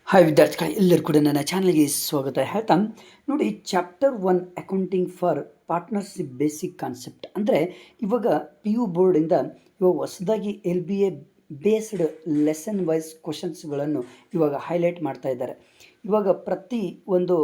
Hi ವಿದ್ಯಾರ್ಥಿಗಳೇ, ಎಲ್ಲರೂ ಕೂಡ ನನ್ನ ಚಾನಲ್ಗೆ ಸ್ವಾಗತ ಹೇಳ್ತಾ ನೋಡಿ. Chapter 1 accounting for partnership basic concept ಅಂದರೆ ಇವಾಗ PU ಬೋರ್ಡಿಂದ ಇವಾಗ ಹೊಸದಾಗಿ LBA ಬೇಸ್ಡ್ ಲೆಸನ್ ವೈಸ್ ಕ್ವಶನ್ಸ್ಗಳನ್ನು ಇವಾಗ ಹೈಲೈಟ್ ಮಾಡ್ತಾ ಇದ್ದಾರೆ. ಇವಾಗ ಪ್ರತಿ ಒಂದು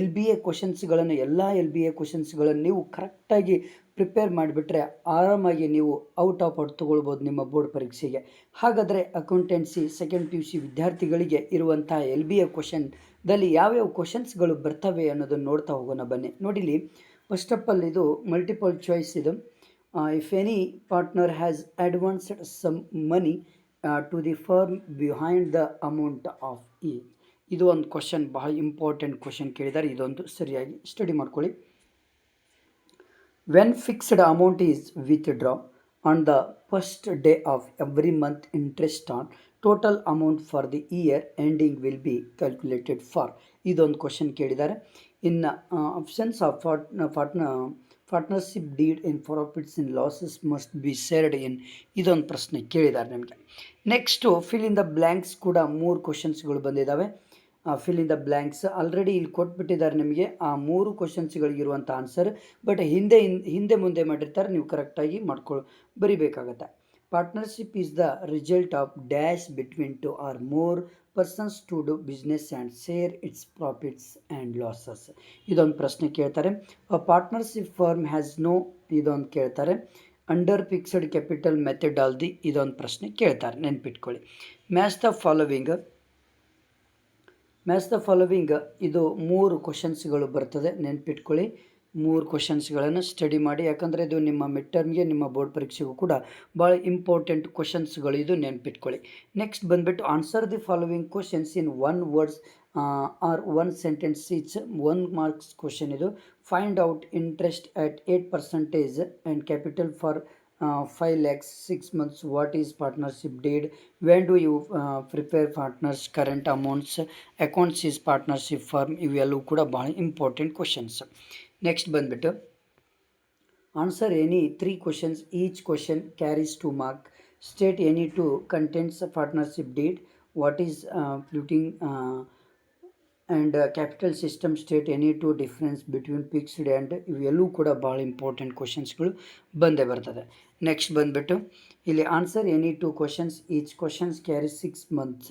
LBA ಕ್ವಶನ್ಸ್ಗಳನ್ನು ಎಲ್ಲ LBA ಕ್ವಶನ್ಸ್ಗಳನ್ನು ನೀವು ಕರೆಕ್ಟಾಗಿ ಪ್ರಿಪೇರ್ ಮಾಡಿಬಿಟ್ರೆ ಆರಾಮಾಗಿ ನೀವು ಔಟ್ ತೊಗೊಳ್ಬೋದು ನಿಮ್ಮ ಬೋರ್ಡ್ ಪರೀಕ್ಷೆಗೆ. ಹಾಗಾದರೆ ಅಕೌಂಟೆನ್ಸಿ ಸೆಕೆಂಡ್ PUC ವಿದ್ಯಾರ್ಥಿಗಳಿಗೆ ಇರುವಂಥ LBA ಕ್ವಶನ್ದಲ್ಲಿ ಯಾವ್ಯಾವ ಕ್ವಶನ್ಸ್ಗಳು ಬರ್ತವೆ ಅನ್ನೋದನ್ನು ನೋಡ್ತಾ ಹೋಗೋಣ ಬನ್ನಿ. ನೋಡಿಲಿ, ಫಸ್ಟ್ ಆಫ್ ಆಲ್ ಇದು ಮಲ್ಟಿಪಲ್ ಚಾಯ್ಸ್. ಇದು if any partner has advanced some money to the firm behind the amount of ಇದು ಒಂದು ಕ್ವಶನ್, ಬಹಳ ಇಂಪಾರ್ಟೆಂಟ್ ಕ್ವಶನ್ ಕೇಳಿದ್ದಾರೆ. ಇದೊಂದು ಸರಿಯಾಗಿ ಸ್ಟಡಿ ಮಾಡ್ಕೊಳ್ಳಿ. When fixed amount is withdrawn on the first day of every month, interest on total amount for the year ending will be calculated for. ಇದೊಂದು question ಕೇಳಿದ್ದಾರೆ. In options of partnership deed in profits in losses must be shared in. ಇದೊಂದು ಪ್ರಶ್ನೆ ಕೇಳಿದ್ದಾರೆ ನಿಮಗೆ. Next fill in the blanks ಕೂಡ 3 ಕ್ವಶನ್ಸ್ಗಳು ಬಂದಿದ್ದಾವೆ. Fill in the blanks already ಇಲ್ಲಿ ಕೊಟ್ಬಿಟ್ಟಿದ್ದಾರೆ ನಿಮಗೆ ಆ 3 ಕ್ವಶನ್ಸ್ಗಳಿಗಿರುವಂಥ ಆನ್ಸರ್. ಬಟ್ ಹಿಂದೆ ಮುಂದೆ ಮಾಡಿರ್ತಾರೆ, ನೀವು ಕರೆಕ್ಟಾಗಿ ಬರಿಬೇಕಾಗತ್ತೆ. Partnership is the result of dash between 2 or more persons to do business and share its profits and losses. ಇದೊಂದು ಪ್ರಶ್ನೆ ಕೇಳ್ತಾರೆ. ಪಾರ್ಟ್ನರ್ಶಿಪ್ ಫರ್ಮ್ ಹ್ಯಾಸ್ ನೋ, ಇದೊಂದು ಕೇಳ್ತಾರೆ. ಅಂಡರ್ ಫಿಕ್ಸ್ಡ್ ಕ್ಯಾಪಿಟಲ್ ಮೆಥಡಾಲಜಿ, ಇದೊಂದು ಪ್ರಶ್ನೆ ಕೇಳ್ತಾರೆ, ನೆನ್ಪಿಟ್ಕೊಳ್ಳಿ. ಮ್ಯಾಚ್ ದ ಫಾಲೋವಿಂಗ್ ಇದು 3 ಕ್ವಶನ್ಸ್ಗಳು ಬರ್ತದೆ, ನೆನ್ಪಿಟ್ಕೊಳ್ಳಿ. 3 ಕ್ವಶನ್ಸ್ಗಳನ್ನು ಸ್ಟಡಿ ಮಾಡಿ, ಯಾಕಂದರೆ ಇದು ನಿಮ್ಮ ಮಿಡ್ ಟರ್ಮ್ಗೆ ನಿಮ್ಮ ಬೋರ್ಡ್ ಪರೀಕ್ಷೆಗೂ ಕೂಡ ಭಾಳ ಇಂಪಾರ್ಟೆಂಟ್ ಕ್ವಶನ್ಸ್ಗಳು, ಇದು ನೆನ್ಪಿಟ್ಕೊಳ್ಳಿ. ನೆಕ್ಸ್ಟ್ ಬಂದುಬಿಟ್ಟು answer the following questions in 1 words or 1 sentence each. 1 marks question ಇದು. Find out interest at 8% and capital for 5 lakhs 6 months. What is partnership deed? When do you prepare partners current amounts? Accounts is partnership firm. ಇವೆಲ್ಲವೂ ಕೂಡ ಭಾಳ important questions. Next ಬಂದುಬಿಟ್ಟು answer any 3 questions. Each question carries 2 marks. State any 2 contents partnership deed. What is floating and capital system. State any 2 difference between fixed and. ಇವೆಲ್ಲವೂ ಕೂಡ ಭಾಳ important ಕ್ವಶನ್ಸ್ಗಳು ಬಂದೇ ಬರ್ತದೆ. Next ಬಂದುಬಿಟ್ಟು ಇಲ್ಲಿ answer any 2 questions. Each questions carry 6 months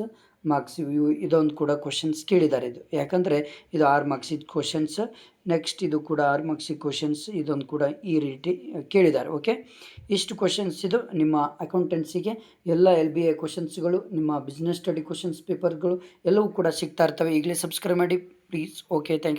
marks. ಇದೊಂದು ಕೂಡ questions ಕೇಳಿದ್ದಾರೆ. ಇದು ಯಾಕಂದರೆ ಇದು 6 marks ಕ್ವಶನ್ಸ್. ನೆಕ್ಸ್ಟ್ ಇದು ಕೂಡ 6 marks ಕ್ವಶನ್ಸ್. ಇದೊಂದು ಕೂಡ ಈ ರೀತಿ ಕೇಳಿದ್ದಾರೆ. ಓಕೆ, ಇಷ್ಟು ಕ್ವಶನ್ಸ್ ಇದು ನಿಮ್ಮ ಅಕೌಂಟೆನ್ಸಿಗೆ. ಎಲ್ಲ LBA ಕ್ವಶನ್ಸ್ಗಳು, ನಿಮ್ಮ ಬಿಸ್ನೆಸ್ ಸ್ಟಡಿ ಕ್ವಶನ್ಸ್ ಪೇಪರ್ಗಳು ಎಲ್ಲವೂ ಕೂಡ ಸಿಗ್ತಾ ಇರ್ತವೆ. ಈಗಲೇ ಸಬ್ಸ್ಕ್ರೈಬ್ ಮಾಡಿ ಪ್ಲೀಸ್. Okay, thank you.